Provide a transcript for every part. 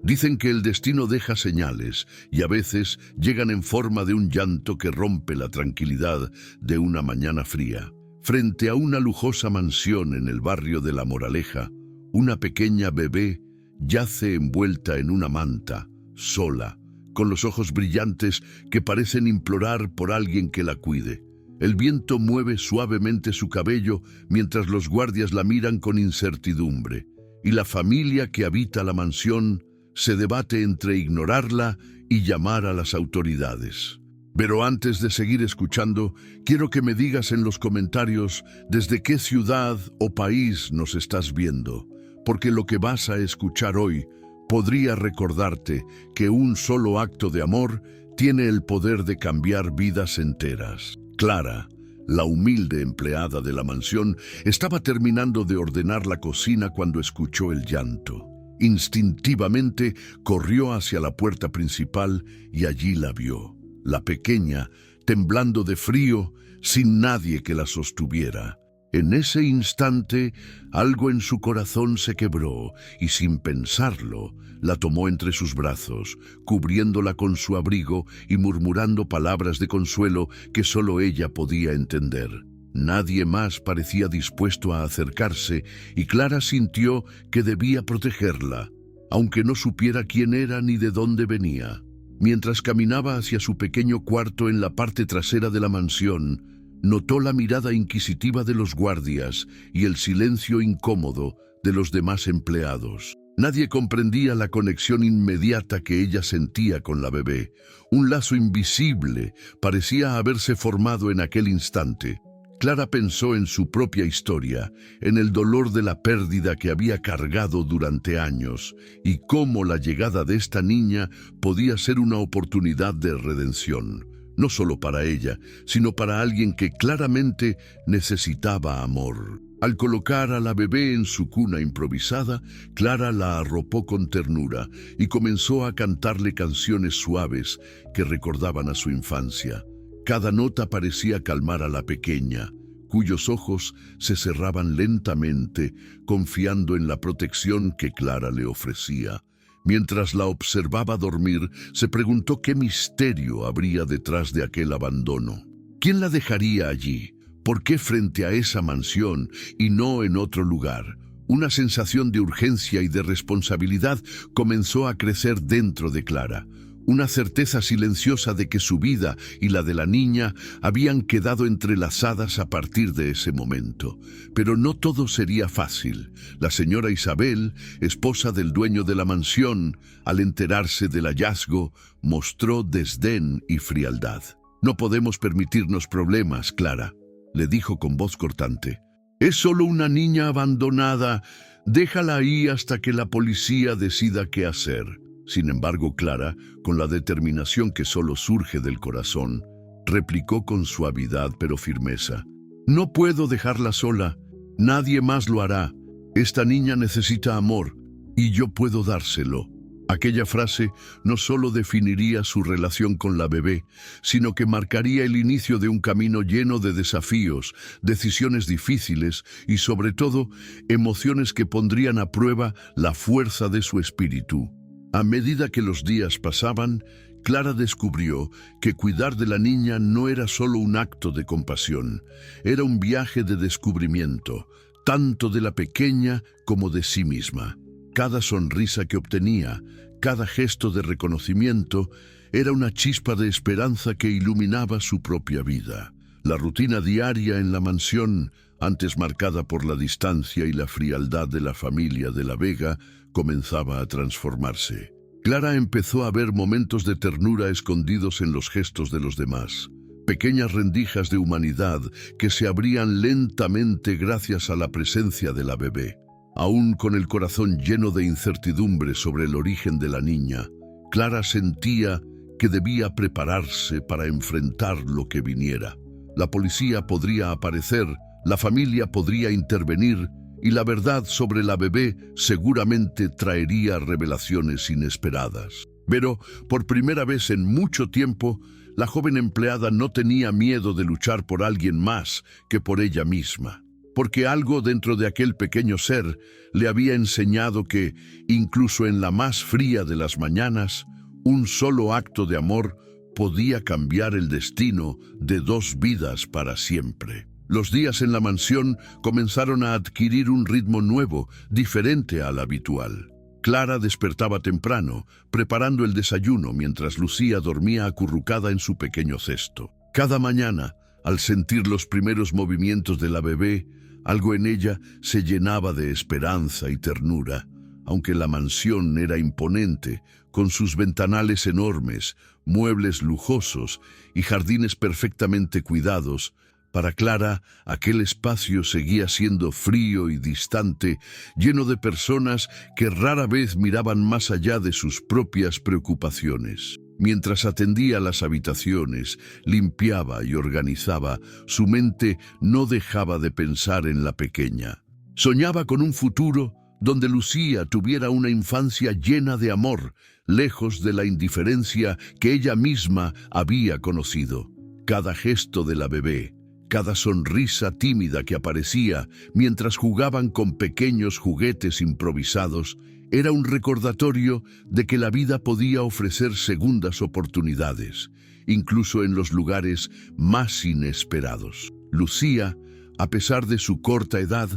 Dicen que el destino deja señales y a veces llegan en forma de un llanto que rompe la tranquilidad de una mañana fría. Frente a una lujosa mansión en el barrio de La Moraleja, una pequeña bebé yace envuelta en una manta, sola, con los ojos brillantes que parecen implorar por alguien que la cuide. El viento mueve suavemente su cabello mientras los guardias la miran con incertidumbre, y la familia que habita la mansión se debate entre ignorarla y llamar a las autoridades. Pero antes de seguir escuchando, quiero que me digas en los comentarios desde qué ciudad o país nos estás viendo, porque lo que vas a escuchar hoy podría recordarte que un solo acto de amor tiene el poder de cambiar vidas enteras. Clara, la humilde empleada de la mansión, estaba terminando de ordenar la cocina cuando escuchó el llanto. Instintivamente corrió hacia la puerta principal y allí la vio. La pequeña, temblando de frío, sin nadie que la sostuviera. En ese instante, algo en su corazón se quebró y sin pensarlo, la tomó entre sus brazos, cubriéndola con su abrigo y murmurando palabras de consuelo que solo ella podía entender. Nadie más parecía dispuesto a acercarse y Clara sintió que debía protegerla, aunque no supiera quién era ni de dónde venía. Mientras caminaba hacia su pequeño cuarto en la parte trasera de la mansión, notó la mirada inquisitiva de los guardias y el silencio incómodo de los demás empleados. Nadie comprendía la conexión inmediata que ella sentía con la bebé. Un lazo invisible parecía haberse formado en aquel instante. Clara pensó en su propia historia, en el dolor de la pérdida que había cargado durante años, y cómo la llegada de esta niña podía ser una oportunidad de redención. No solo para ella, sino para alguien que claramente necesitaba amor. Al colocar a la bebé en su cuna improvisada, Clara la arropó con ternura y comenzó a cantarle canciones suaves que recordaban a su infancia. Cada nota parecía calmar a la pequeña, cuyos ojos se cerraban lentamente, confiando en la protección que Clara le ofrecía. Mientras la observaba dormir, se preguntó qué misterio habría detrás de aquel abandono. ¿Quién la dejaría allí? ¿Por qué frente a esa mansión y no en otro lugar? Una sensación de urgencia y de responsabilidad comenzó a crecer dentro de Clara. Una certeza silenciosa de que su vida y la de la niña habían quedado entrelazadas a partir de ese momento. Pero no todo sería fácil. La señora Isabel, esposa del dueño de la mansión, al enterarse del hallazgo, mostró desdén y frialdad. «No podemos permitirnos problemas, Clara», le dijo con voz cortante. «Es solo una niña abandonada. Déjala ahí hasta que la policía decida qué hacer». Sin embargo, Clara, con la determinación que solo surge del corazón, replicó con suavidad pero firmeza: «No puedo dejarla sola. Nadie más lo hará. Esta niña necesita amor, y yo puedo dárselo». Aquella frase no solo definiría su relación con la bebé, sino que marcaría el inicio de un camino lleno de desafíos, decisiones difíciles y, sobre todo, emociones que pondrían a prueba la fuerza de su espíritu. A medida que los días pasaban, Clara descubrió que cuidar de la niña no era solo un acto de compasión, era un viaje de descubrimiento, tanto de la pequeña como de sí misma. Cada sonrisa que obtenía, cada gesto de reconocimiento, era una chispa de esperanza que iluminaba su propia vida. La rutina diaria en la mansión, antes marcada por la distancia y la frialdad de la familia de la Vega, comenzaba a transformarse. Clara empezó a ver momentos de ternura escondidos en los gestos de los demás, pequeñas rendijas de humanidad que se abrían lentamente gracias a la presencia de la bebé. Aún con el corazón lleno de incertidumbre sobre el origen de la niña, Clara sentía que debía prepararse para enfrentar lo que viniera. La policía podría aparecer, la familia podría intervenir, y la verdad sobre la bebé seguramente traería revelaciones inesperadas. Pero, por primera vez en mucho tiempo, la joven empleada no tenía miedo de luchar por alguien más que por ella misma. porque algo dentro de aquel pequeño ser le había enseñado que, incluso en la más fría de las mañanas, un solo acto de amor podía cambiar el destino de dos vidas para siempre. Los días en la mansión comenzaron a adquirir un ritmo nuevo, diferente al habitual. Clara despertaba temprano, preparando el desayuno mientras Lucía dormía acurrucada en su pequeño cesto. Cada mañana, al sentir los primeros movimientos de la bebé, algo en ella se llenaba de esperanza y ternura. Aunque la mansión era imponente, con sus ventanales enormes, muebles lujosos y jardines perfectamente cuidados, para Clara, aquel espacio seguía siendo frío y distante, lleno de personas que rara vez miraban más allá de sus propias preocupaciones. Mientras atendía las habitaciones, limpiaba y organizaba, su mente no dejaba de pensar en la pequeña. Soñaba con un futuro donde Lucía tuviera una infancia llena de amor, lejos de la indiferencia que ella misma había conocido. Cada gesto de la bebé, cada sonrisa tímida que aparecía mientras jugaban con pequeños juguetes improvisados, era un recordatorio de que la vida podía ofrecer segundas oportunidades, incluso en los lugares más inesperados. Lucía, a pesar de su corta edad,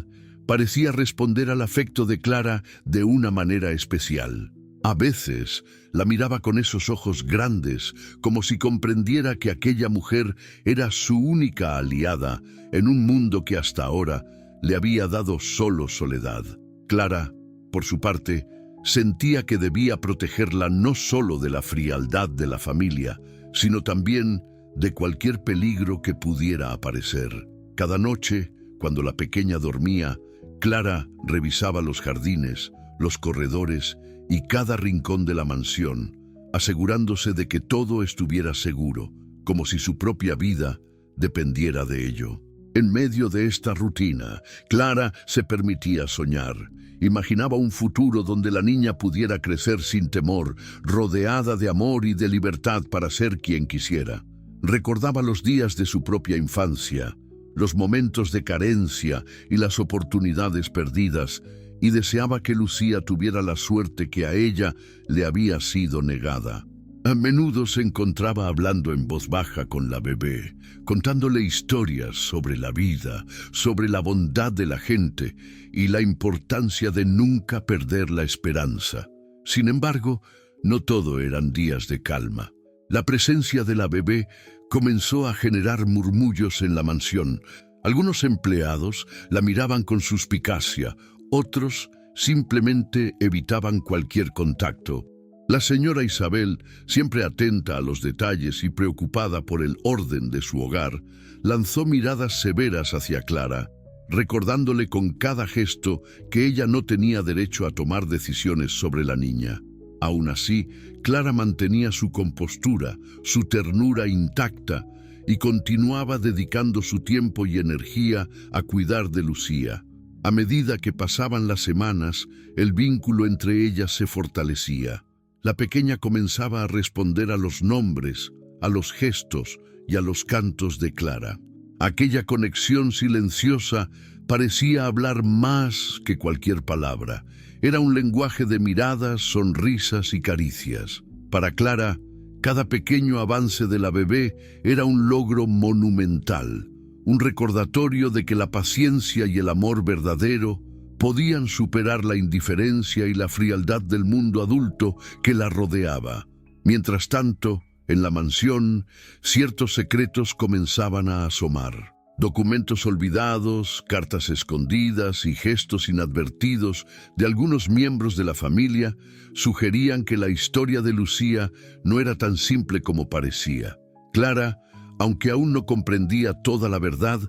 parecía responder al afecto de Clara de una manera especial. A veces la miraba con esos ojos grandes, como si comprendiera que aquella mujer era su única aliada en un mundo que hasta ahora le había dado solo soledad. Clara, por su parte, sentía que debía protegerla no solo de la frialdad de la familia, sino también de cualquier peligro que pudiera aparecer. Cada noche, cuando la pequeña dormía, Clara revisaba los jardines, los corredores y cada rincón de la mansión, asegurándose de que todo estuviera seguro, como si su propia vida dependiera de ello. En medio de esta rutina, Clara se permitía soñar. Imaginaba un futuro donde la niña pudiera crecer sin temor, rodeada de amor y de libertad para ser quien quisiera. Recordaba los días de su propia infancia, los momentos de carencia y las oportunidades perdidas, y deseaba que Lucía tuviera la suerte que a ella le había sido negada. A menudo se encontraba hablando en voz baja con la bebé, contándole historias sobre la vida, sobre la bondad de la gente y la importancia de nunca perder la esperanza. Sin embargo, no todo eran días de calma. La presencia de la bebé comenzó a generar murmullos en la mansión. Algunos empleados la miraban con suspicacia, otros simplemente evitaban cualquier contacto. La señora Isabel, siempre atenta a los detalles y preocupada por el orden de su hogar, lanzó miradas severas hacia Clara, recordándole con cada gesto que ella no tenía derecho a tomar decisiones sobre la niña. Aún así, Clara mantenía su compostura, su ternura intacta, y continuaba dedicando su tiempo y energía a cuidar de Lucía. A medida que pasaban las semanas, el vínculo entre ellas se fortalecía. La pequeña comenzaba a responder a los nombres, a los gestos y a los cantos de Clara. Aquella conexión silenciosa parecía hablar más que cualquier palabra. Era un lenguaje de miradas, sonrisas y caricias. Para Clara, cada pequeño avance de la bebé era un logro monumental, un recordatorio de que la paciencia y el amor verdadero podían superar la indiferencia y la frialdad del mundo adulto que la rodeaba. Mientras tanto, en la mansión, ciertos secretos comenzaban a asomar. Documentos olvidados, cartas escondidas y gestos inadvertidos de algunos miembros de la familia sugerían que la historia de Lucía no era tan simple como parecía. Clara, aunque aún no comprendía toda la verdad,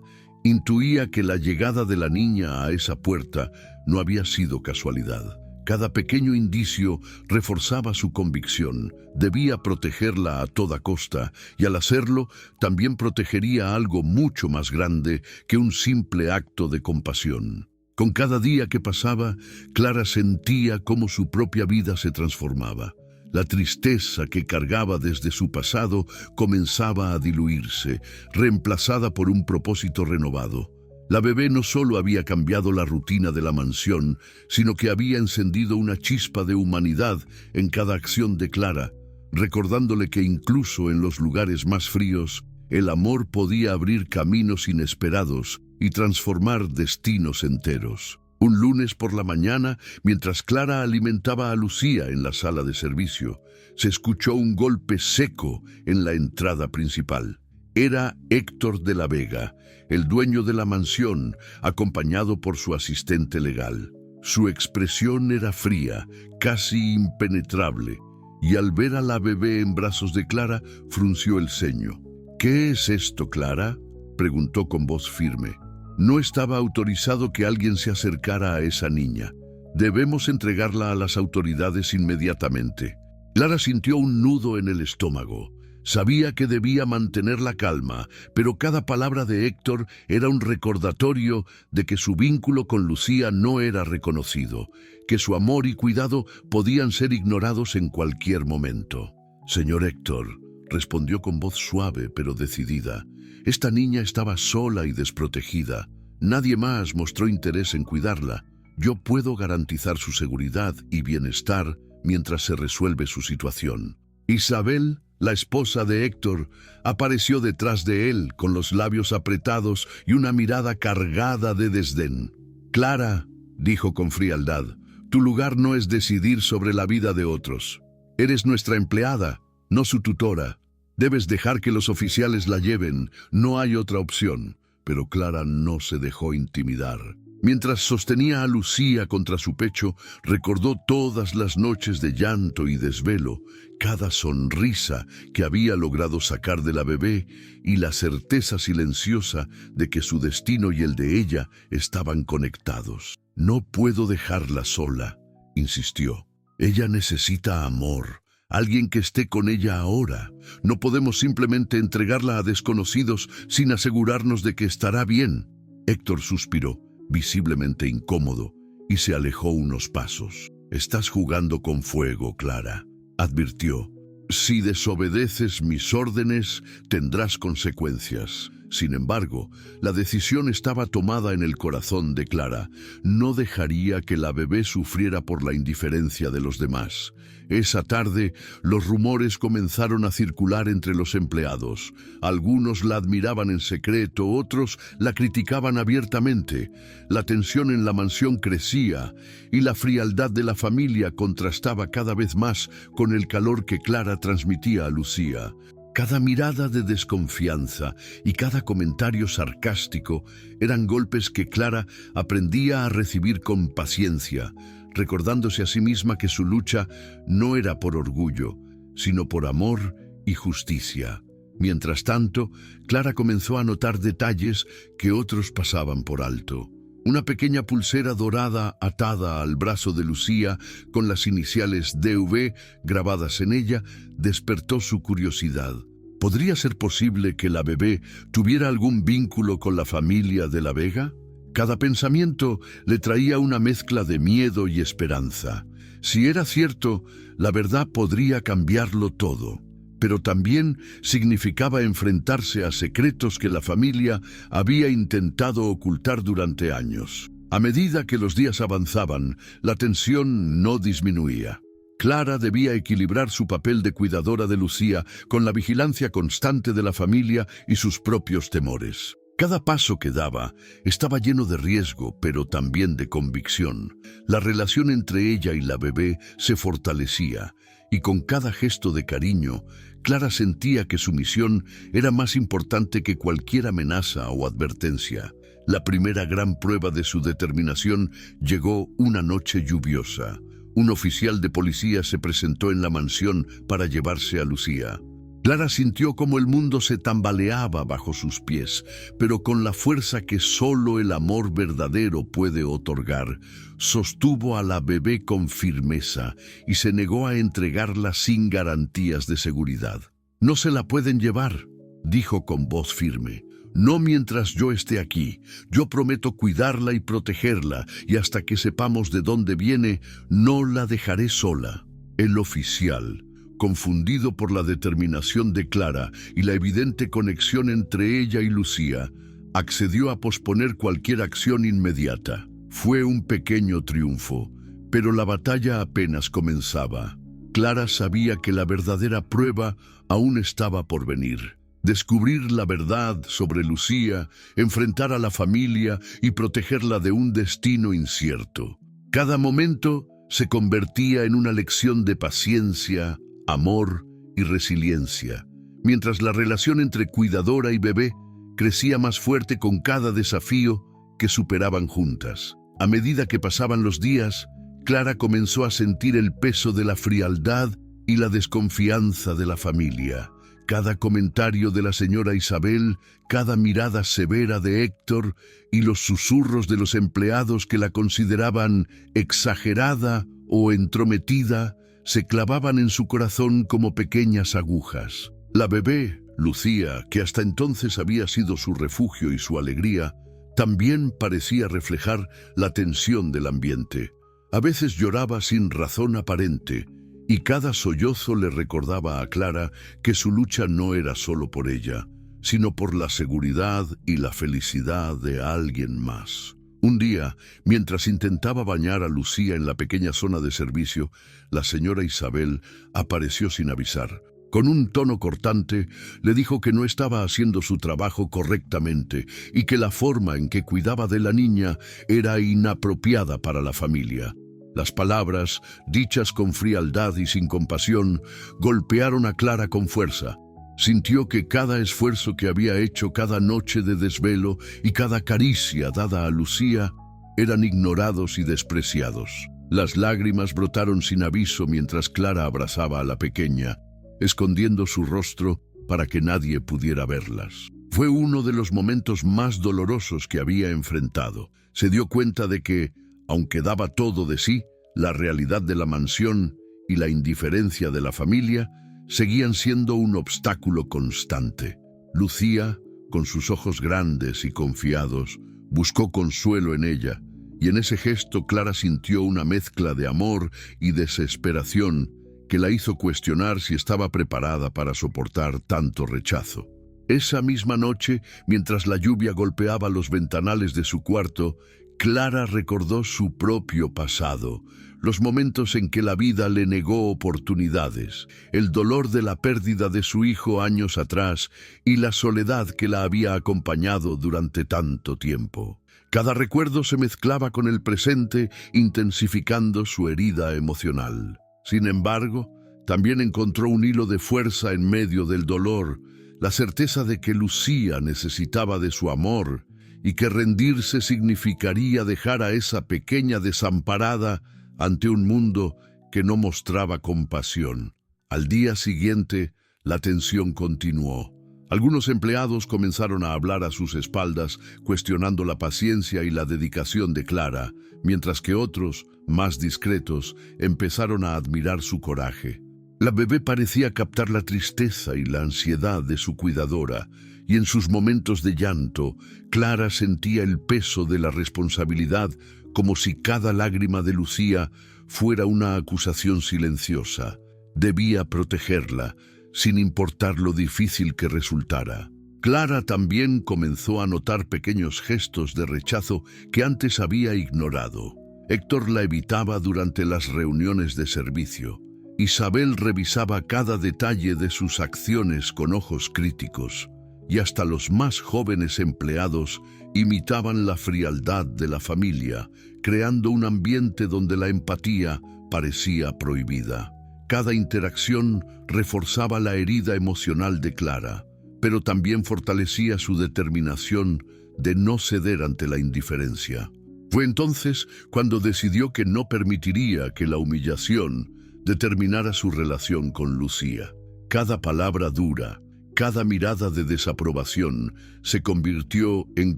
intuía que la llegada de la niña a esa puerta no había sido casualidad. Cada pequeño indicio reforzaba su convicción. Debía protegerla a toda costa, y al hacerlo, también protegería algo mucho más grande que un simple acto de compasión. Con cada día que pasaba, Clara sentía cómo su propia vida se transformaba. La tristeza que cargaba desde su pasado comenzaba a diluirse, reemplazada por un propósito renovado. La bebé no solo había cambiado la rutina de la mansión, sino que había encendido una chispa de humanidad en cada acción de Clara, recordándole que incluso en los lugares más fríos, el amor podía abrir caminos inesperados y transformar destinos enteros. Un lunes por la mañana, mientras Clara alimentaba a Lucía en la sala de servicio, se escuchó un golpe seco en la entrada principal. Era Héctor de la Vega, el dueño de la mansión, acompañado por su asistente legal. Su expresión era fría, casi impenetrable, y al ver a la bebé en brazos de Clara, frunció el ceño. «¿Qué es esto, Clara?», preguntó con voz firme. «No estaba autorizado que alguien se acercara a esa niña. Debemos entregarla a las autoridades inmediatamente». Clara sintió un nudo en el estómago. Sabía que debía mantener la calma, pero cada palabra de Héctor era un recordatorio de que su vínculo con Lucía no era reconocido, que su amor y cuidado podían ser ignorados en cualquier momento. «Señor Héctor», respondió con voz suave pero decidida, «esta niña estaba sola y desprotegida. Nadie más mostró interés en cuidarla. Yo puedo garantizar su seguridad y bienestar mientras se resuelve su situación». Isabel, la esposa de Héctor, apareció detrás de él con los labios apretados y una mirada cargada de desdén. «Clara», dijo con frialdad, «tu lugar no es decidir sobre la vida de otros. Eres nuestra empleada, no su tutora. Debes dejar que los oficiales la lleven, no hay otra opción». Pero Clara no se dejó intimidar. Mientras sostenía a Lucía contra su pecho, recordó todas las noches de llanto y desvelo, cada sonrisa que había logrado sacar de la bebé y la certeza silenciosa de que su destino y el de ella estaban conectados. «No puedo dejarla sola», insistió. «Ella necesita amor, alguien que esté con ella ahora. No podemos simplemente entregarla a desconocidos sin asegurarnos de que estará bien». Héctor suspiró, visiblemente incómodo, y se alejó unos pasos. «Estás jugando con fuego, Clara», advirtió. «Si desobedeces mis órdenes, tendrás consecuencias». Sin embargo, la decisión estaba tomada en el corazón de Clara. No dejaría que la bebé sufriera por la indiferencia de los demás. Esa tarde, los rumores comenzaron a circular entre los empleados. Algunos la admiraban en secreto, otros la criticaban abiertamente. La tensión en la mansión crecía y la frialdad de la familia contrastaba cada vez más con el calor que Clara transmitía a Lucía. Cada mirada de desconfianza y cada comentario sarcástico eran golpes que Clara aprendía a recibir con paciencia, recordándose a sí misma que su lucha no era por orgullo, sino por amor y justicia. Mientras tanto, Clara comenzó a notar detalles que otros pasaban por alto. Una pequeña pulsera dorada atada al brazo de Lucía con las iniciales DV grabadas en ella despertó su curiosidad. ¿Podría ser posible que la bebé tuviera algún vínculo con la familia de la Vega? Cada pensamiento le traía una mezcla de miedo y esperanza. Si era cierto, la verdad podría cambiarlo todo. Pero también significaba enfrentarse a secretos que la familia había intentado ocultar durante años. A medida que los días avanzaban, la tensión no disminuía. Clara debía equilibrar su papel de cuidadora de Lucía con la vigilancia constante de la familia y sus propios temores. Cada paso que daba estaba lleno de riesgo, pero también de convicción. La relación entre ella y la bebé se fortalecía, y con cada gesto de cariño, Clara sentía que su misión era más importante que cualquier amenaza o advertencia. La primera gran prueba de su determinación llegó una noche lluviosa. Un oficial de policía se presentó en la mansión para llevarse a Lucía. Clara sintió como el mundo se tambaleaba bajo sus pies, pero con la fuerza que solo el amor verdadero puede otorgar, sostuvo a la bebé con firmeza y se negó a entregarla sin garantías de seguridad. «No se la pueden llevar», dijo con voz firme. «No mientras yo esté aquí. Yo prometo cuidarla y protegerla, y hasta que sepamos de dónde viene, no la dejaré sola». El oficial, confundido por la determinación de Clara y la evidente conexión entre ella y Lucía, accedió a posponer cualquier acción inmediata. Fue un pequeño triunfo, pero la batalla apenas comenzaba. Clara sabía que la verdadera prueba aún estaba por venir. Descubrir la verdad sobre Lucía, enfrentar a la familia y protegerla de un destino incierto. Cada momento se convertía en una lección de paciencia, amor y resiliencia, mientras la relación entre cuidadora y bebé crecía más fuerte con cada desafío que superaban juntas. A medida que pasaban los días, Clara comenzó a sentir el peso de la frialdad y la desconfianza de la familia. Cada comentario de la señora Isabel, cada mirada severa de Héctor y los susurros de los empleados que la consideraban exagerada o entrometida, se clavaban en su corazón como pequeñas agujas. La bebé, Lucía, que hasta entonces había sido su refugio y su alegría, también parecía reflejar la tensión del ambiente. A veces lloraba sin razón aparente, y cada sollozo le recordaba a Clara que su lucha no era solo por ella, sino por la seguridad y la felicidad de alguien más. Un día, mientras intentaba bañar a Lucía en la pequeña zona de servicio, la señora Isabel apareció sin avisar. Con un tono cortante, le dijo que no estaba haciendo su trabajo correctamente y que la forma en que cuidaba de la niña era inapropiada para la familia. Las palabras, dichas con frialdad y sin compasión, golpearon a Clara con fuerza. Sintió que cada esfuerzo que había hecho, cada noche de desvelo y cada caricia dada a Lucía eran ignorados y despreciados. Las lágrimas brotaron sin aviso mientras Clara abrazaba a la pequeña, escondiendo su rostro para que nadie pudiera verlas. Fue uno de los momentos más dolorosos que había enfrentado. Se dio cuenta de que, aunque daba todo de sí, la realidad de la mansión y la indiferencia de la familia seguían siendo un obstáculo constante. Lucía, con sus ojos grandes y confiados, buscó consuelo en ella, y en ese gesto Clara sintió una mezcla de amor y desesperación que la hizo cuestionar si estaba preparada para soportar tanto rechazo. Esa misma noche, mientras la lluvia golpeaba los ventanales de su cuarto, Clara recordó su propio pasado, los momentos en que la vida le negó oportunidades, el dolor de la pérdida de su hijo años atrás y la soledad que la había acompañado durante tanto tiempo. Cada recuerdo se mezclaba con el presente, intensificando su herida emocional. Sin embargo, también encontró un hilo de fuerza en medio del dolor, la certeza de que Lucía necesitaba de su amor y que rendirse significaría dejar a esa pequeña desamparada ante un mundo que no mostraba compasión. Al día siguiente, la tensión continuó. Algunos empleados comenzaron a hablar a sus espaldas, cuestionando la paciencia y la dedicación de Clara, mientras que otros, más discretos, empezaron a admirar su coraje. La bebé parecía captar la tristeza y la ansiedad de su cuidadora, y en sus momentos de llanto, Clara sentía el peso de la responsabilidad, como si cada lágrima de Lucía fuera una acusación silenciosa. Debía protegerla, sin importar lo difícil que resultara. Clara también comenzó a notar pequeños gestos de rechazo que antes había ignorado. Héctor la evitaba durante las reuniones de servicio. Isabel revisaba cada detalle de sus acciones con ojos críticos, y hasta los más jóvenes empleados imitaban la frialdad de la familia, creando un ambiente donde la empatía parecía prohibida. Cada interacción reforzaba la herida emocional de Clara, pero también fortalecía su determinación de no ceder ante la indiferencia. Fue entonces cuando decidió que no permitiría que la humillación determinara su relación con Lucía. Cada palabra dura, cada mirada de desaprobación se convirtió en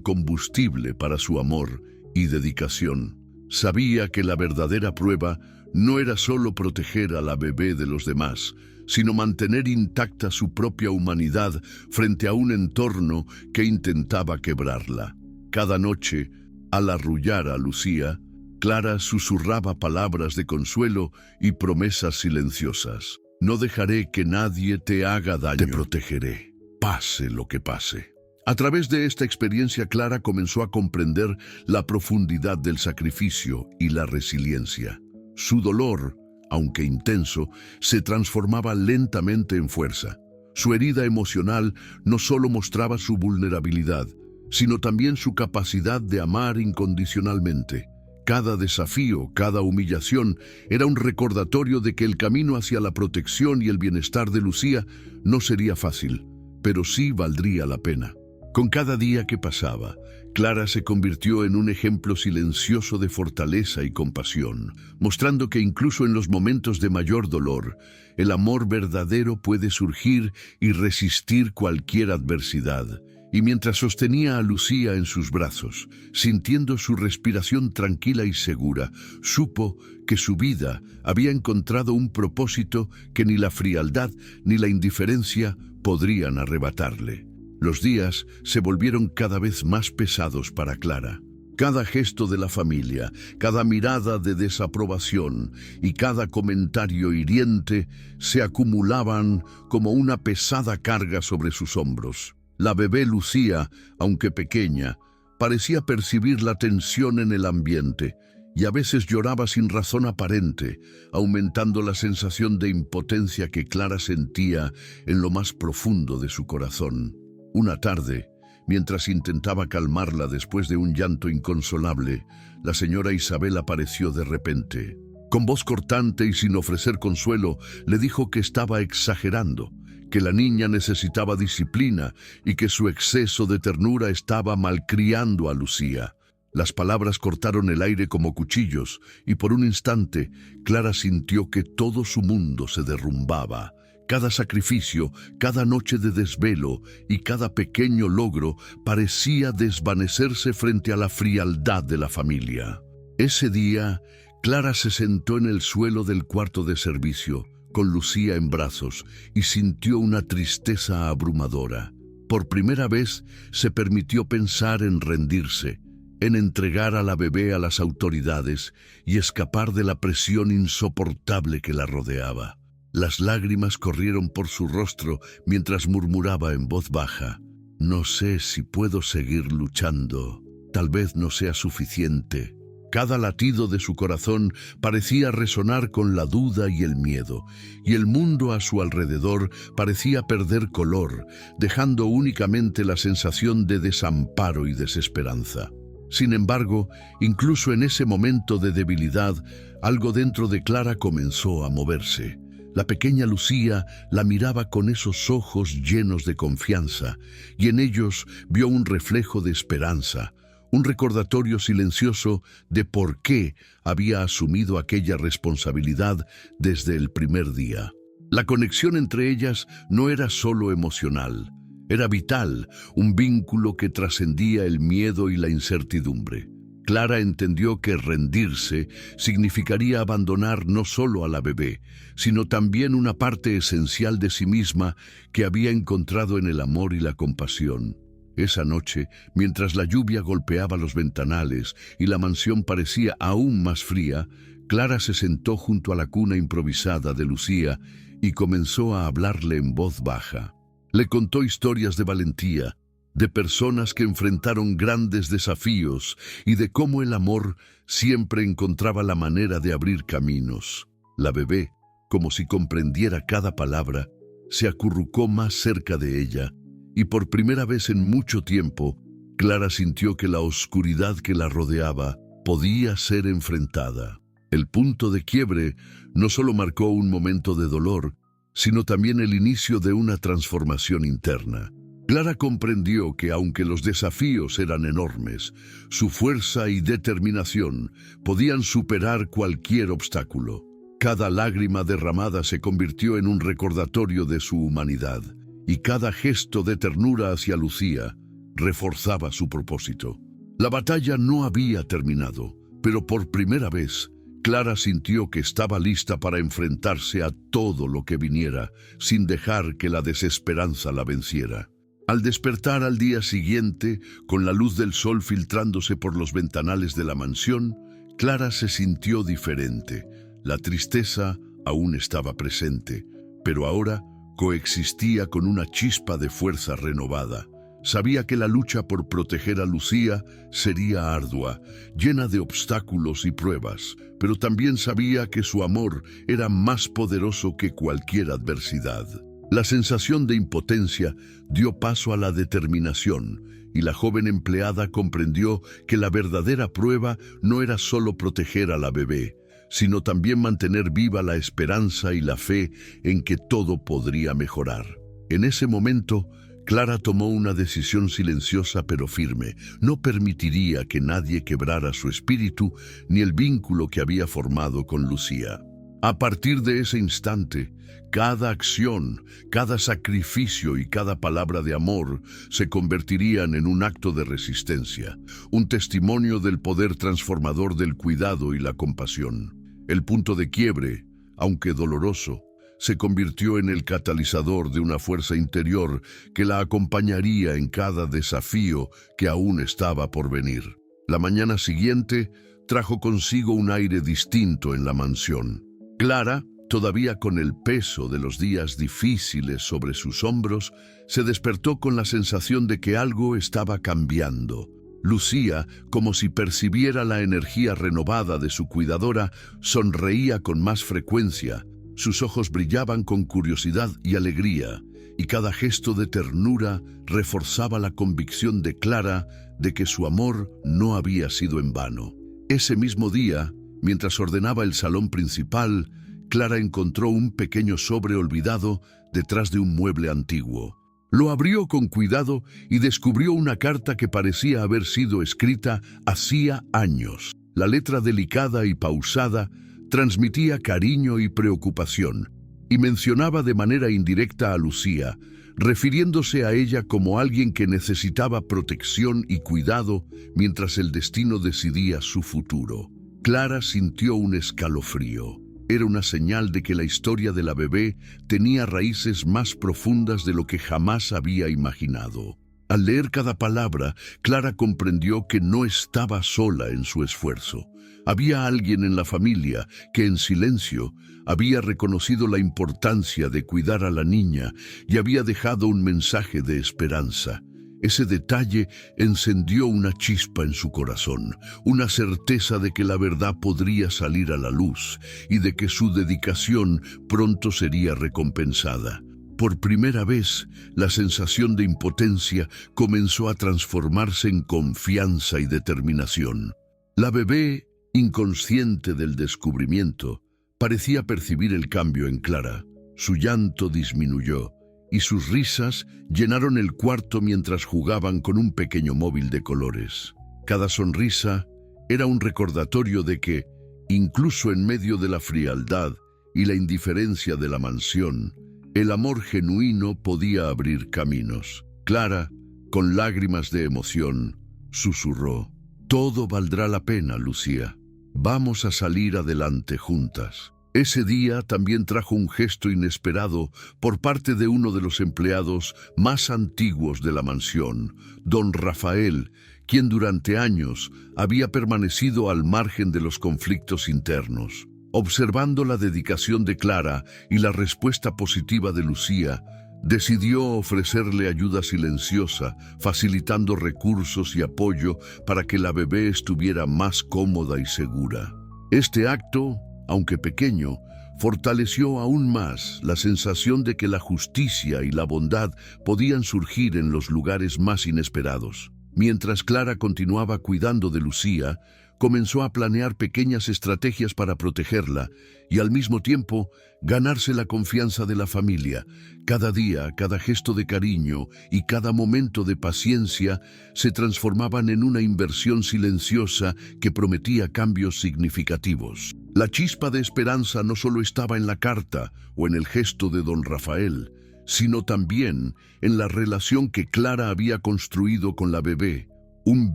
combustible para su amor y dedicación. Sabía que la verdadera prueba no era solo proteger a la bebé de los demás, sino mantener intacta su propia humanidad frente a un entorno que intentaba quebrarla. Cada noche, al arrullar a Lucía, Clara susurraba palabras de consuelo y promesas silenciosas. No dejaré que nadie te haga daño. Te protegeré, pase lo que pase. A través de esta experiencia, Clara comenzó a comprender la profundidad del sacrificio y la resiliencia. Su dolor, aunque intenso, se transformaba lentamente en fuerza. Su herida emocional no solo mostraba su vulnerabilidad, sino también su capacidad de amar incondicionalmente. Cada desafío, cada humillación, era un recordatorio de que el camino hacia la protección y el bienestar de Lucía no sería fácil, pero sí valdría la pena. Con cada día que pasaba, Clara se convirtió en un ejemplo silencioso de fortaleza y compasión, mostrando que incluso en los momentos de mayor dolor, el amor verdadero puede surgir y resistir cualquier adversidad. Y mientras sostenía a Lucía en sus brazos, sintiendo su respiración tranquila y segura, supo que su vida había encontrado un propósito que ni la frialdad ni la indiferencia podrían arrebatarle. Los días se volvieron cada vez más pesados para Clara. Cada gesto de la familia, cada mirada de desaprobación y cada comentario hiriente se acumulaban como una pesada carga sobre sus hombros. La bebé Lucía, aunque pequeña, parecía percibir la tensión en el ambiente y a veces lloraba sin razón aparente, aumentando la sensación de impotencia que Clara sentía en lo más profundo de su corazón. Una tarde, mientras intentaba calmarla después de un llanto inconsolable, la señora Isabel apareció de repente. Con voz cortante y sin ofrecer consuelo, le dijo que estaba exagerando, que la niña necesitaba disciplina y que su exceso de ternura estaba malcriando a Lucía. Las palabras cortaron el aire como cuchillos y por un instante Clara sintió que todo su mundo se derrumbaba. Cada sacrificio, cada noche de desvelo y cada pequeño logro parecía desvanecerse frente a la frialdad de la familia. Ese día, Clara se sentó en el suelo del cuarto de servicio, con Lucía en brazos, y sintió una tristeza abrumadora. Por primera vez se permitió pensar en rendirse, en entregar a la bebé a las autoridades y escapar de la presión insoportable que la rodeaba. Las lágrimas corrieron por su rostro mientras murmuraba en voz baja: «No sé si puedo seguir luchando. Tal vez no sea suficiente». Cada latido de su corazón parecía resonar con la duda y el miedo, y el mundo a su alrededor parecía perder color, dejando únicamente la sensación de desamparo y desesperanza. Sin embargo, incluso en ese momento de debilidad, algo dentro de Clara comenzó a moverse. La pequeña Lucía la miraba con esos ojos llenos de confianza, y en ellos vio un reflejo de esperanza, un recordatorio silencioso de por qué había asumido aquella responsabilidad desde el primer día. La conexión entre ellas no era solo emocional, era vital, un vínculo que trascendía el miedo y la incertidumbre. Clara entendió que rendirse significaría abandonar no solo a la bebé, sino también una parte esencial de sí misma que había encontrado en el amor y la compasión. Esa noche, mientras la lluvia golpeaba los ventanales y la mansión parecía aún más fría, Clara se sentó junto a la cuna improvisada de Lucía y comenzó a hablarle en voz baja. Le contó historias de valentía, de personas que enfrentaron grandes desafíos y de cómo el amor siempre encontraba la manera de abrir caminos. La bebé, como si comprendiera cada palabra, se acurrucó más cerca de ella, y por primera vez en mucho tiempo, Clara sintió que la oscuridad que la rodeaba podía ser enfrentada. El punto de quiebre no solo marcó un momento de dolor, sino también el inicio de una transformación interna. Clara comprendió que aunque los desafíos eran enormes, su fuerza y determinación podían superar cualquier obstáculo. Cada lágrima derramada se convirtió en un recordatorio de su humanidad, y cada gesto de ternura hacia Lucía reforzaba su propósito. La batalla no había terminado, pero por primera vez, Clara sintió que estaba lista para enfrentarse a todo lo que viniera, sin dejar que la desesperanza la venciera. Al despertar al día siguiente, con la luz del sol filtrándose por los ventanales de la mansión, Clara se sintió diferente. La tristeza aún estaba presente, pero ahora coexistía con una chispa de fuerza renovada. Sabía que la lucha por proteger a Lucía sería ardua, llena de obstáculos y pruebas, pero también sabía que su amor era más poderoso que cualquier adversidad. La sensación de impotencia dio paso a la determinación, y la joven empleada comprendió que la verdadera prueba no era solo proteger a la bebé, sino también mantener viva la esperanza y la fe en que todo podría mejorar. En ese momento, Clara tomó una decisión silenciosa pero firme. No permitiría que nadie quebrara su espíritu ni el vínculo que había formado con Lucía. A partir de ese instante, cada acción, cada sacrificio y cada palabra de amor se convertirían en un acto de resistencia, un testimonio del poder transformador del cuidado y la compasión. El punto de quiebre, aunque doloroso, se convirtió en el catalizador de una fuerza interior que la acompañaría en cada desafío que aún estaba por venir. La mañana siguiente trajo consigo un aire distinto en la mansión. Clara, todavía con el peso de los días difíciles sobre sus hombros, se despertó con la sensación de que algo estaba cambiando. Lucía, como si percibiera la energía renovada de su cuidadora, sonreía con más frecuencia. Sus ojos brillaban con curiosidad y alegría, y cada gesto de ternura reforzaba la convicción de Clara de que su amor no había sido en vano. Ese mismo día, mientras ordenaba el salón principal, Clara encontró un pequeño sobre olvidado detrás de un mueble antiguo. Lo abrió con cuidado y descubrió una carta que parecía haber sido escrita hacía años. La letra delicada y pausada transmitía cariño y preocupación, y mencionaba de manera indirecta a Lucía, refiriéndose a ella como alguien que necesitaba protección y cuidado mientras el destino decidía su futuro. Clara sintió un escalofrío. Era una señal de que la historia de la bebé tenía raíces más profundas de lo que jamás había imaginado. Al leer cada palabra, Clara comprendió que no estaba sola en su esfuerzo. Había alguien en la familia que en silencio había reconocido la importancia de cuidar a la niña y había dejado un mensaje de esperanza. Ese detalle encendió una chispa en su corazón, una certeza de que la verdad podría salir a la luz y de que su dedicación pronto sería recompensada. Por primera vez, la sensación de impotencia comenzó a transformarse en confianza y determinación. La bebé, inconsciente del descubrimiento, parecía percibir el cambio en Clara. Su llanto disminuyó y sus risas llenaron el cuarto mientras jugaban con un pequeño móvil de colores. Cada sonrisa era un recordatorio de que, incluso en medio de la frialdad y la indiferencia de la mansión, el amor genuino podía abrir caminos. Clara, con lágrimas de emoción, susurró: «Todo valdrá la pena, Lucía. Vamos a salir adelante juntas». Ese día también trajo un gesto inesperado por parte de uno de los empleados más antiguos de la mansión, don Rafael, quien durante años había permanecido al margen de los conflictos internos. Observando la dedicación de Clara y la respuesta positiva de Lucía, decidió ofrecerle ayuda silenciosa, facilitando recursos y apoyo para que la bebé estuviera más cómoda y segura. Este acto, aunque pequeño, fortaleció aún más la sensación de que la justicia y la bondad podían surgir en los lugares más inesperados. Mientras Clara continuaba cuidando de Lucía, comenzó a planear pequeñas estrategias para protegerla y al mismo tiempo ganarse la confianza de la familia. Cada día, cada gesto de cariño y cada momento de paciencia se transformaban en una inversión silenciosa que prometía cambios significativos. La chispa de esperanza no solo estaba en la carta o en el gesto de don Rafael, sino también en la relación que Clara había construido con la bebé. Un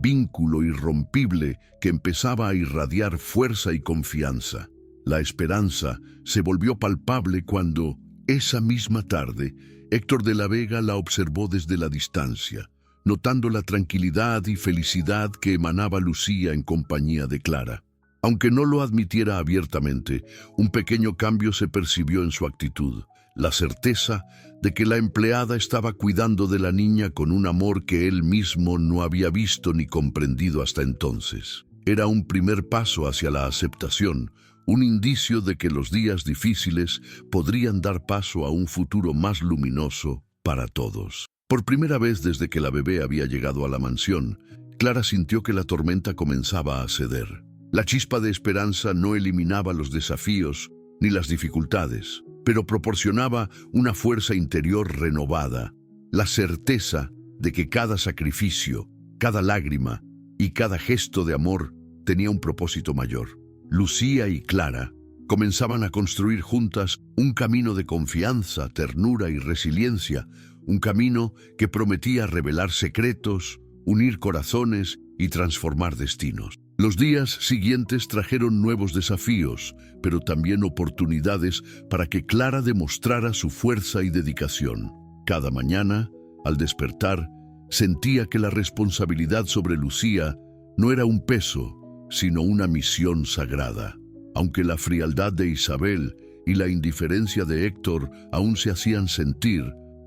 vínculo irrompible que empezaba a irradiar fuerza y confianza. La esperanza se volvió palpable cuando, esa misma tarde, Héctor de la Vega la observó desde la distancia, notando la tranquilidad y felicidad que emanaba Lucía en compañía de Clara. Aunque no lo admitiera abiertamente, un pequeño cambio se percibió en su actitud. la certeza de que la empleada estaba cuidando de la niña con un amor que él mismo no había visto ni comprendido hasta entonces. Era un primer paso hacia la aceptación, un indicio de que los días difíciles podrían dar paso a un futuro más luminoso para todos. Por primera vez desde que la bebé había llegado a la mansión, Clara sintió que la tormenta comenzaba a ceder. La chispa de esperanza no eliminaba los desafíos ni las dificultades, pero proporcionaba una fuerza interior renovada, la certeza de que cada sacrificio, cada lágrima y cada gesto de amor tenía un propósito mayor. Lucía y Clara comenzaban a construir juntas un camino de confianza, ternura y resiliencia, un camino que prometía revelar secretos, unir corazones y transformar destinos. Los días siguientes trajeron nuevos desafíos, pero también oportunidades para que Clara demostrara su fuerza y dedicación. Cada mañana, al despertar, sentía que la responsabilidad sobre Lucía no era un peso, sino una misión sagrada. Aunque la frialdad de Isabel y la indiferencia de Héctor aún se hacían sentir,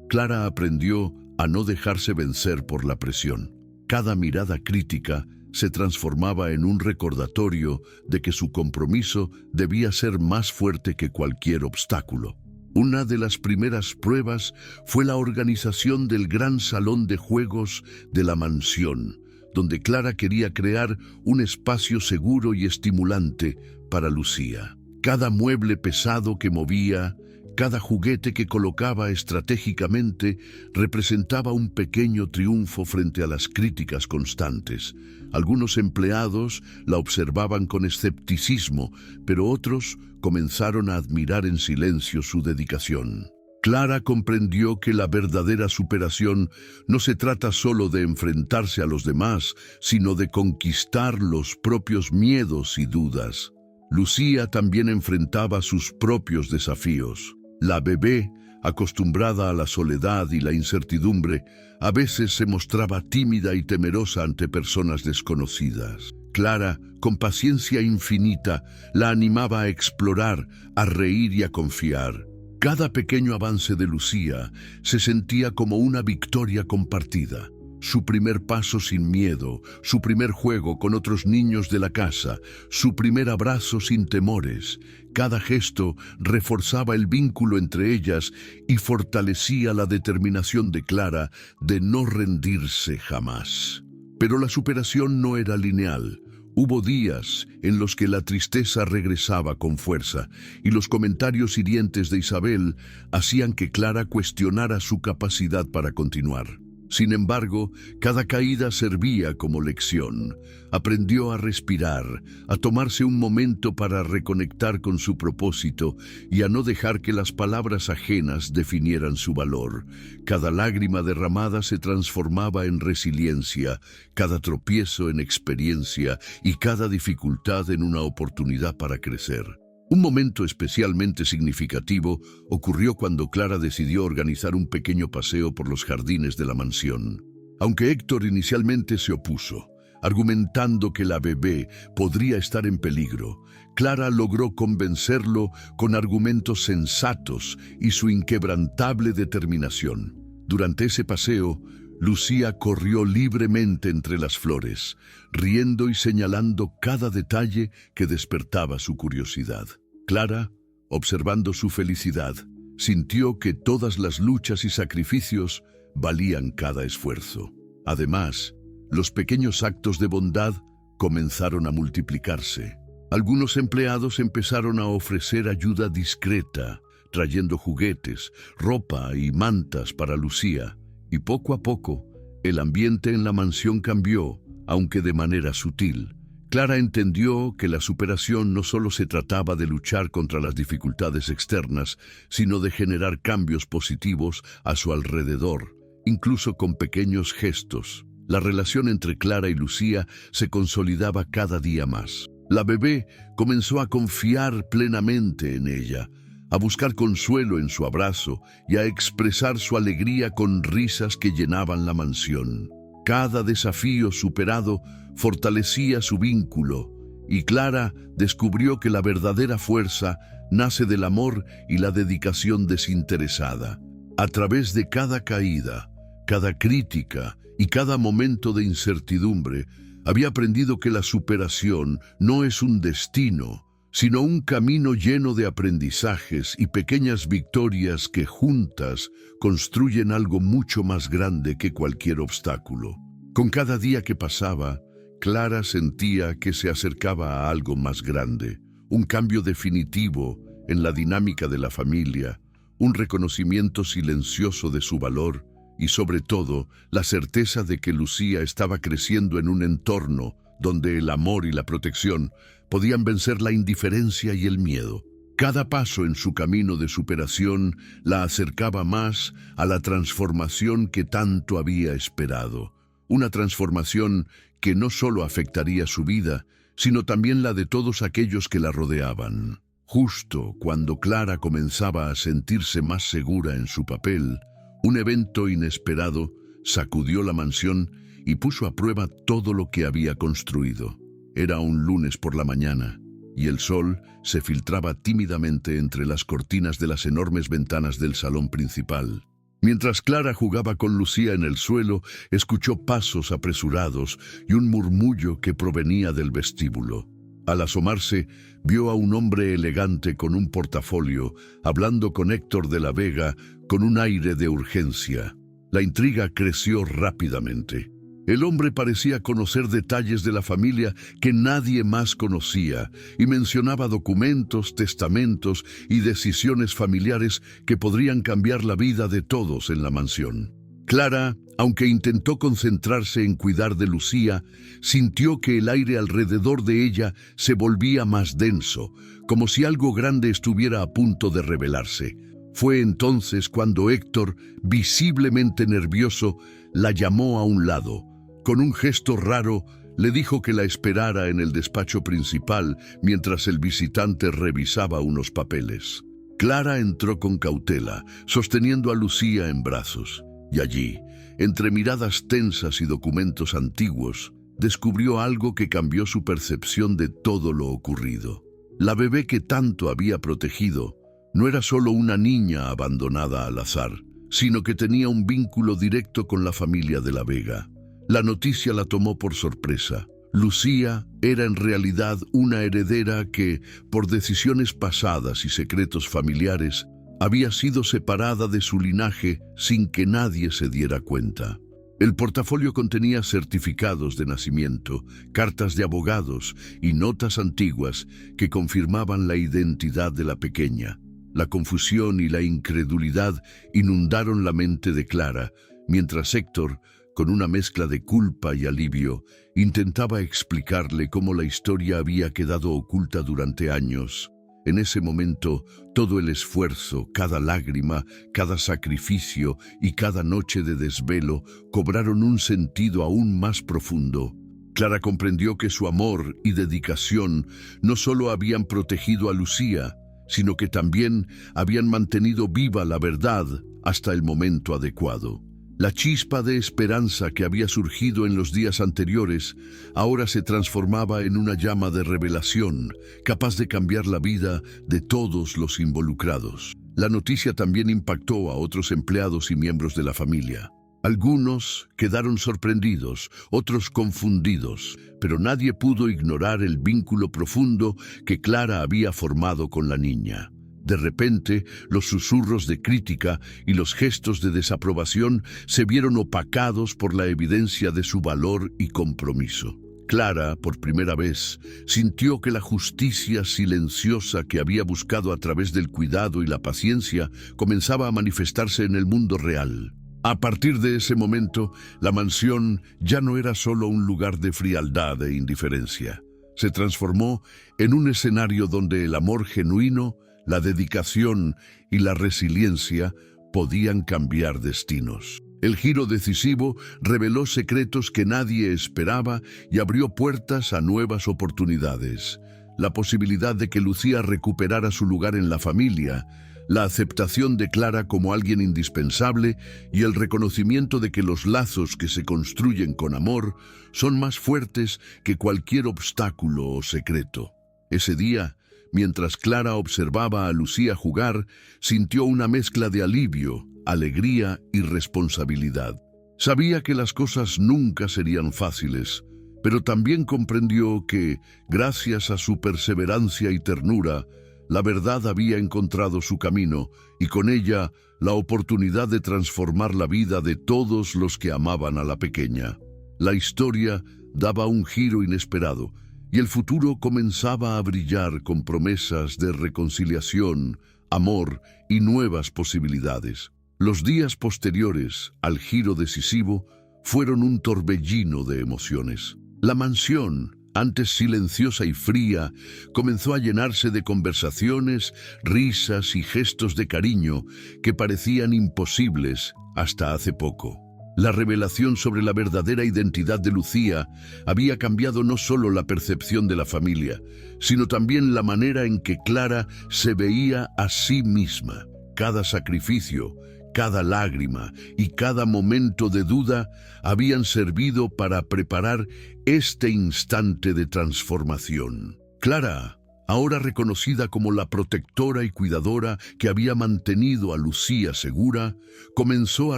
Clara aprendió a no dejarse vencer por la presión. Cada mirada crítica se transformaba en un recordatorio de que su compromiso debía ser más fuerte que cualquier obstáculo. Una de las primeras pruebas fue la organización del gran salón de juegos de la mansión, donde Clara quería crear un espacio seguro y estimulante para Lucía. Cada mueble pesado que movía, cada juguete que colocaba estratégicamente representaba un pequeño triunfo frente a las críticas constantes. Algunos empleados la observaban con escepticismo, pero otros comenzaron a admirar en silencio su dedicación. Clara comprendió que la verdadera superación no se trata solo de enfrentarse a los demás, sino de conquistar los propios miedos y dudas. Lucía también enfrentaba sus propios desafíos. La bebé, acostumbrada a la soledad y la incertidumbre, a veces se mostraba tímida y temerosa ante personas desconocidas. Clara, con paciencia infinita, la animaba a explorar, a reír y a confiar. Cada pequeño avance de Lucía se sentía como una victoria compartida. Su primer paso sin miedo, su primer juego con otros niños de la casa, su primer abrazo sin temores. Cada gesto reforzaba el vínculo entre ellas y fortalecía la determinación de Clara de no rendirse jamás. Pero la superación no era lineal. Hubo días en los que la tristeza regresaba con fuerza y los comentarios hirientes de Isabel hacían que Clara cuestionara su capacidad para continuar. Sin embargo, cada caída servía como lección. Aprendió a respirar, a tomarse un momento para reconectar con su propósito y a no dejar que las palabras ajenas definieran su valor. Cada lágrima derramada se transformaba en resiliencia, cada tropiezo en experiencia y cada dificultad en una oportunidad para crecer. Un momento especialmente significativo ocurrió cuando Clara decidió organizar un pequeño paseo por los jardines de la mansión. Aunque Héctor inicialmente se opuso, argumentando que la bebé podría estar en peligro, Clara logró convencerlo con argumentos sensatos y su inquebrantable determinación. Durante ese paseo, Lucía corrió libremente entre las flores, riendo y señalando cada detalle que despertaba su curiosidad. Clara, observando su felicidad, sintió que todas las luchas y sacrificios valían cada esfuerzo. Además, los pequeños actos de bondad comenzaron a multiplicarse. Algunos empleados empezaron a ofrecer ayuda discreta, trayendo juguetes, ropa y mantas para Lucía. Y poco a poco, el ambiente en la mansión cambió, aunque de manera sutil. Clara entendió que la superación no solo se trataba de luchar contra las dificultades externas, sino de generar cambios positivos a su alrededor, incluso con pequeños gestos. La relación entre Clara y Lucía se consolidaba cada día más. La bebé comenzó a confiar plenamente en ella, a buscar consuelo en su abrazo y a expresar su alegría con risas que llenaban la mansión. Cada desafío superado fortalecía su vínculo y Clara descubrió que la verdadera fuerza nace del amor y la dedicación desinteresada. A través de cada caída, cada crítica y cada momento de incertidumbre, había aprendido que la superación no es un destino, sino un camino lleno de aprendizajes y pequeñas victorias que juntas construyen algo mucho más grande que cualquier obstáculo. Con cada día que pasaba, Clara sentía que se acercaba a algo más grande, un cambio definitivo en la dinámica de la familia, un reconocimiento silencioso de su valor y, sobre todo, la certeza de que Lucía estaba creciendo en un entorno donde el amor y la protección podían vencer la indiferencia y el miedo. Cada paso en su camino de superación la acercaba más a la transformación que tanto había esperado. Una transformación que no solo afectaría su vida, sino también la de todos aquellos que la rodeaban. Justo cuando Clara comenzaba a sentirse más segura en su papel, un evento inesperado sacudió la mansión y puso a prueba todo lo que había construido. Era un lunes por la mañana, y el sol se filtraba tímidamente entre las cortinas de las enormes ventanas del salón principal. Mientras Clara jugaba con Lucía en el suelo, escuchó pasos apresurados y un murmullo que provenía del vestíbulo. Al asomarse, vio a un hombre elegante con un portafolio, hablando con Héctor de la Vega con un aire de urgencia. La intriga creció rápidamente. El hombre parecía conocer detalles de la familia que nadie más conocía y mencionaba documentos, testamentos y decisiones familiares que podrían cambiar la vida de todos en la mansión. Clara, aunque intentó concentrarse en cuidar de Lucía, sintió que el aire alrededor de ella se volvía más denso, como si algo grande estuviera a punto de revelarse. Fue entonces cuando Héctor, visiblemente nervioso, la llamó a un lado. Con un gesto raro, le dijo que la esperara en el despacho principal mientras el visitante revisaba unos papeles. Clara entró con cautela, sosteniendo a Lucía en brazos, y allí, entre miradas tensas y documentos antiguos, descubrió algo que cambió su percepción de todo lo ocurrido. La bebé que tanto había protegido no era solo una niña abandonada al azar, sino que tenía un vínculo directo con la familia de la Vega. La noticia la tomó por sorpresa. Lucía era en realidad una heredera que, por decisiones pasadas y secretos familiares, había sido separada de su linaje sin que nadie se diera cuenta. El portafolio contenía certificados de nacimiento, cartas de abogados y notas antiguas que confirmaban la identidad de la pequeña. La confusión y la incredulidad inundaron la mente de Clara, mientras Héctor, con una mezcla de culpa y alivio, intentaba explicarle cómo la historia había quedado oculta durante años. En ese momento, todo el esfuerzo, cada lágrima, cada sacrificio y cada noche de desvelo cobraron un sentido aún más profundo. Clara comprendió que su amor y dedicación no solo habían protegido a Lucía, sino que también habían mantenido viva la verdad hasta el momento adecuado. La chispa de esperanza que había surgido en los días anteriores ahora se transformaba en una llama de revelación, capaz de cambiar la vida de todos los involucrados. La noticia también impactó a otros empleados y miembros de la familia. Algunos quedaron sorprendidos, otros confundidos, pero nadie pudo ignorar el vínculo profundo que Clara había formado con la niña. De repente, los susurros de crítica y los gestos de desaprobación se vieron opacados por la evidencia de su valor y compromiso. Clara, por primera vez, sintió que la justicia silenciosa que había buscado a través del cuidado y la paciencia comenzaba a manifestarse en el mundo real. A partir de ese momento, la mansión ya no era solo un lugar de frialdad e indiferencia. Se transformó en un escenario donde el amor genuino, la dedicación y la resiliencia podían cambiar destinos. El giro decisivo reveló secretos que nadie esperaba y abrió puertas a nuevas oportunidades. La posibilidad de que Lucía recuperara su lugar en la familia, la aceptación de Clara como alguien indispensable y el reconocimiento de que los lazos que se construyen con amor son más fuertes que cualquier obstáculo o secreto. Ese día, Mientras Clara observaba a Lucía jugar, sintió una mezcla de alivio, alegría y responsabilidad. Sabía que las cosas nunca serían fáciles, pero también comprendió que, gracias a su perseverancia y ternura, la verdad había encontrado su camino y con ella la oportunidad de transformar la vida de todos los que amaban a la pequeña. La historia daba un giro inesperado y el futuro comenzaba a brillar con promesas de reconciliación, amor y nuevas posibilidades. Los días posteriores al giro decisivo fueron un torbellino de emociones. La mansión, antes silenciosa y fría, comenzó a llenarse de conversaciones, risas y gestos de cariño que parecían imposibles hasta hace poco. La revelación sobre la verdadera identidad de Lucía había cambiado no solo la percepción de la familia, sino también la manera en que Clara se veía a sí misma. Cada sacrificio, cada lágrima y cada momento de duda habían servido para preparar este instante de transformación. Clara, ahora reconocida como la protectora y cuidadora que había mantenido a Lucía segura, comenzó a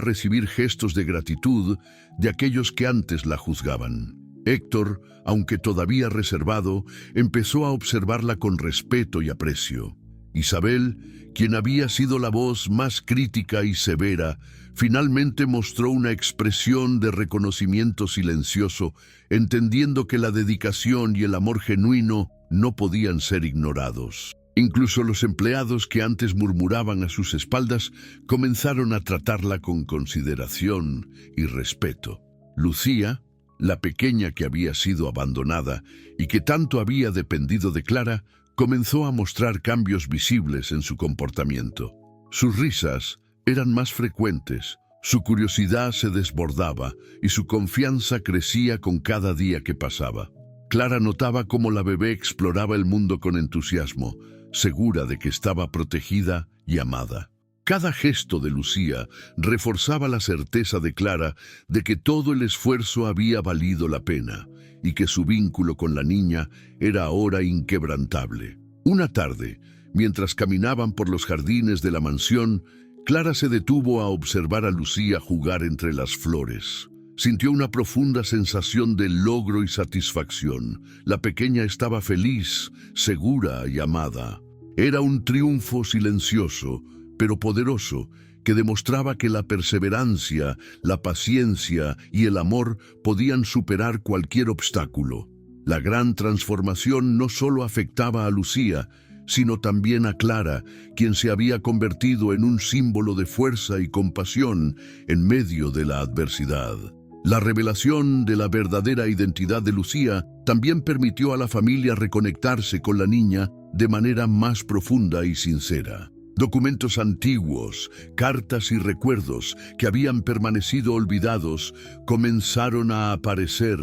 recibir gestos de gratitud de aquellos que antes la juzgaban. Héctor, aunque todavía reservado, empezó a observarla con respeto y aprecio. Isabel, quien había sido la voz más crítica y severa, finalmente mostró una expresión de reconocimiento silencioso, entendiendo que la dedicación y el amor genuino no podían ser ignorados. Incluso los empleados que antes murmuraban a sus espaldas comenzaron a tratarla con consideración y respeto. Lucía, la pequeña que había sido abandonada y que tanto había dependido de Clara, comenzó a mostrar cambios visibles en su comportamiento. Sus risas eran más frecuentes, su curiosidad se desbordaba y su confianza crecía con cada día que pasaba. Clara notaba cómo la bebé exploraba el mundo con entusiasmo, segura de que estaba protegida y amada. Cada gesto de Lucía reforzaba la certeza de Clara de que todo el esfuerzo había valido la pena y que su vínculo con la niña era ahora inquebrantable. Una tarde, mientras caminaban por los jardines de la mansión, Clara se detuvo a observar a Lucía jugar entre las flores. Sintió una profunda sensación de logro y satisfacción. La pequeña estaba feliz, segura y amada. Era un triunfo silencioso, pero poderoso, que demostraba que la perseverancia, la paciencia y el amor podían superar cualquier obstáculo. La gran transformación no solo afectaba a Lucía, sino también a Clara, quien se había convertido en un símbolo de fuerza y compasión en medio de la adversidad. La revelación de la verdadera identidad de Lucía también permitió a la familia reconectarse con la niña de manera más profunda y sincera. Documentos antiguos, cartas y recuerdos que habían permanecido olvidados comenzaron a aparecer,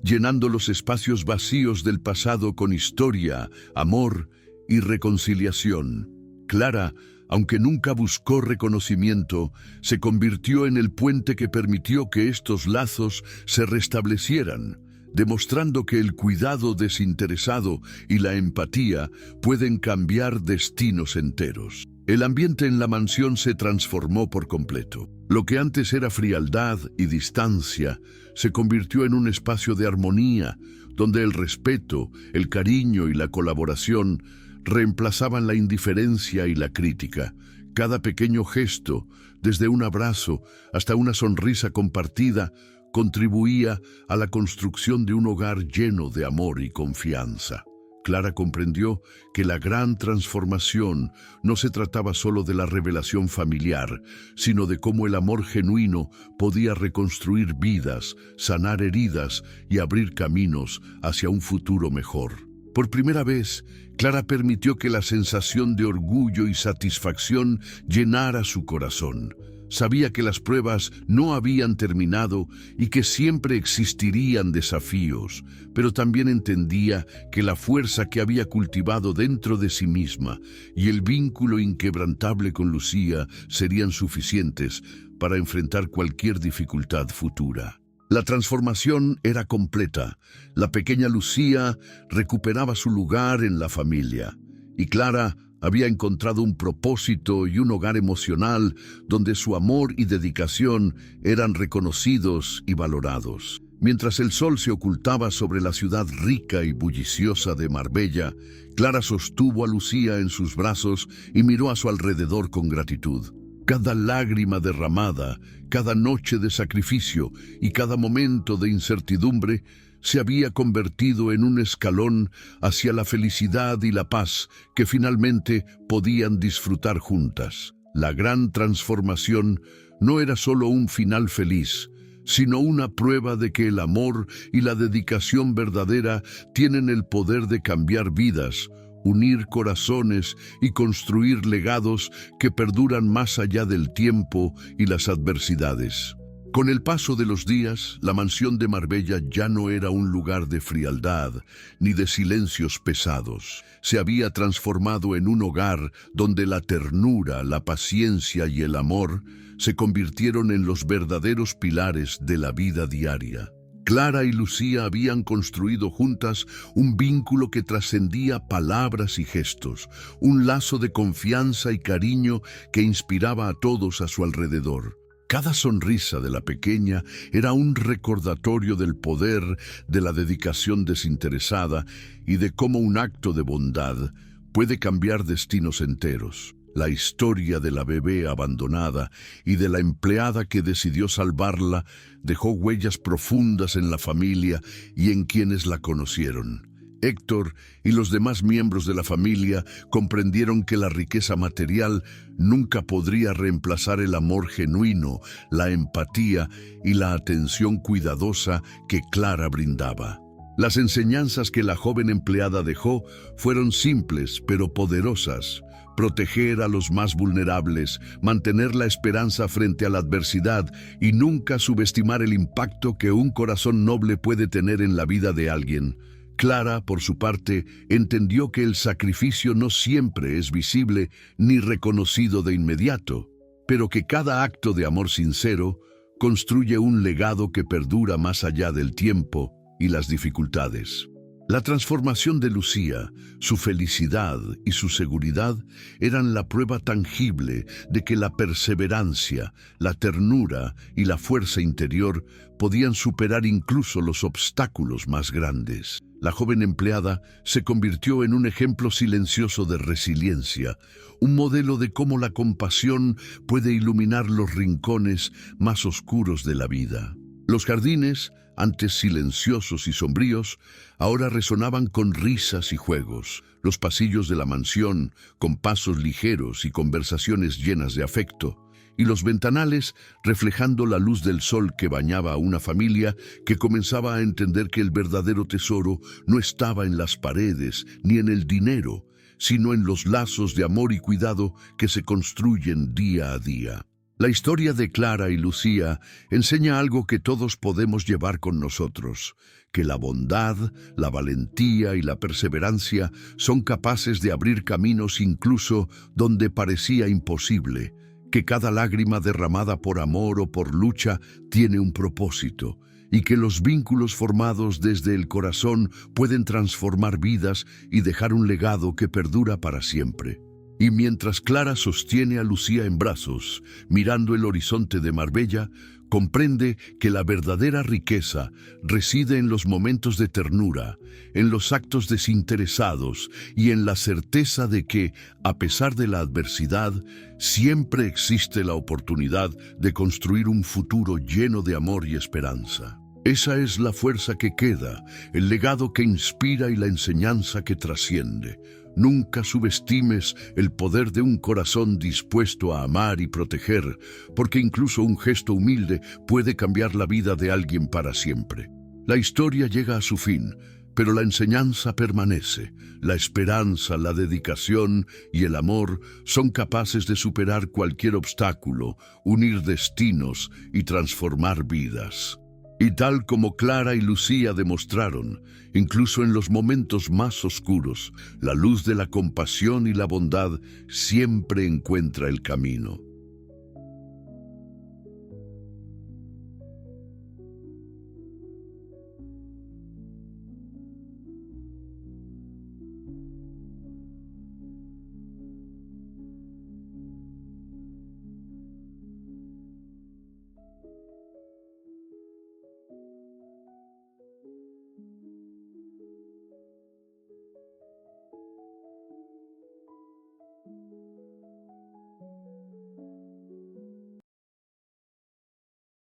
llenando los espacios vacíos del pasado con historia, amor y reconciliación. Clara, aunque nunca buscó reconocimiento, se convirtió en el puente que permitió que estos lazos se restablecieran, demostrando que el cuidado desinteresado y la empatía pueden cambiar destinos enteros. El ambiente en la mansión se transformó por completo. Lo que antes era frialdad y distancia se convirtió en un espacio de armonía, donde el respeto, el cariño y la colaboración reemplazaban la indiferencia y la crítica. Cada pequeño gesto, desde un abrazo hasta una sonrisa compartida, contribuía a la construcción de un hogar lleno de amor y confianza. Clara comprendió que la gran transformación no se trataba solo de la revelación familiar, sino de cómo el amor genuino podía reconstruir vidas, sanar heridas y abrir caminos hacia un futuro mejor. Por primera vez, Clara permitió que la sensación de orgullo y satisfacción llenara su corazón. Sabía que las pruebas no habían terminado y que siempre existirían desafíos, pero también entendía que la fuerza que había cultivado dentro de sí misma y el vínculo inquebrantable con Lucía serían suficientes para enfrentar cualquier dificultad futura. La transformación era completa. La pequeña Lucía recuperaba su lugar en la familia Y Clara había encontrado un propósito y un hogar emocional donde su amor y dedicación eran reconocidos y valorados. Mientras el sol se ocultaba sobre la ciudad rica y bulliciosa de Marbella, Clara sostuvo a Lucía en sus brazos y miró a su alrededor con gratitud. Cada lágrima derramada, cada noche de sacrificio y cada momento de incertidumbre se había convertido en un escalón hacia la felicidad y la paz que finalmente podían disfrutar juntas. La gran transformación no era solo un final feliz, sino una prueba de que el amor y la dedicación verdadera tienen el poder de cambiar vidas, unir corazones y construir legados que perduran más allá del tiempo y las adversidades. Con el paso de los días, la mansión de Marbella ya no era un lugar de frialdad ni de silencios pesados. Se había transformado en un hogar donde la ternura, la paciencia y el amor se convirtieron en los verdaderos pilares de la vida diaria. Clara y Lucía habían construido juntas un vínculo que trascendía palabras y gestos, un lazo de confianza y cariño que inspiraba a todos a su alrededor. Cada sonrisa de la pequeña era un recordatorio del poder de la dedicación desinteresada y de cómo un acto de bondad puede cambiar destinos enteros. La historia de la bebé abandonada y de la empleada que decidió salvarla dejó huellas profundas en la familia y en quienes la conocieron. Héctor y los demás miembros de la familia comprendieron que la riqueza material nunca podría reemplazar el amor genuino, la empatía y la atención cuidadosa que Clara brindaba. Las enseñanzas que la joven empleada dejó fueron simples pero poderosas. Proteger a los más vulnerables, mantener la esperanza frente a la adversidad y nunca subestimar el impacto que un corazón noble puede tener en la vida de alguien. Clara, por su parte, entendió que el sacrificio no siempre es visible ni reconocido de inmediato, pero que cada acto de amor sincero construye un legado que perdura más allá del tiempo y las dificultades. La transformación de Lucía, su felicidad y su seguridad eran la prueba tangible de que la perseverancia, la ternura y la fuerza interior podían superar incluso los obstáculos más grandes. La joven empleada se convirtió en un ejemplo silencioso de resiliencia, un modelo de cómo la compasión puede iluminar los rincones más oscuros de la vida. Los jardines, antes silenciosos y sombríos, ahora resonaban con risas y juegos. Los pasillos de la mansión, con pasos ligeros y conversaciones llenas de afecto. Y los ventanales reflejando la luz del sol que bañaba a una familia que comenzaba a entender que el verdadero tesoro no estaba en las paredes ni en el dinero, sino en los lazos de amor y cuidado que se construyen día a día. La historia de Clara y Lucía enseña algo que todos podemos llevar con nosotros, que la bondad, la valentía y la perseverancia son capaces de abrir caminos incluso donde parecía imposible, que cada lágrima derramada por amor o por lucha tiene un propósito, y que los vínculos formados desde el corazón pueden transformar vidas y dejar un legado que perdura para siempre. Y mientras Clara sostiene a Lucía en brazos, mirando el horizonte de Marbella, comprende que la verdadera riqueza reside en los momentos de ternura, en los actos desinteresados y en la certeza de que, a pesar de la adversidad, siempre existe la oportunidad de construir un futuro lleno de amor y esperanza. Esa es la fuerza que queda, el legado que inspira y la enseñanza que trasciende. Nunca subestimes el poder de un corazón dispuesto a amar y proteger, porque incluso un gesto humilde puede cambiar la vida de alguien para siempre. La historia llega a su fin, pero la enseñanza permanece. La esperanza, la dedicación y el amor son capaces de superar cualquier obstáculo, unir destinos y transformar vidas. Y tal como Clara y Lucía demostraron, incluso en los momentos más oscuros, la luz de la compasión y la bondad siempre encuentra el camino.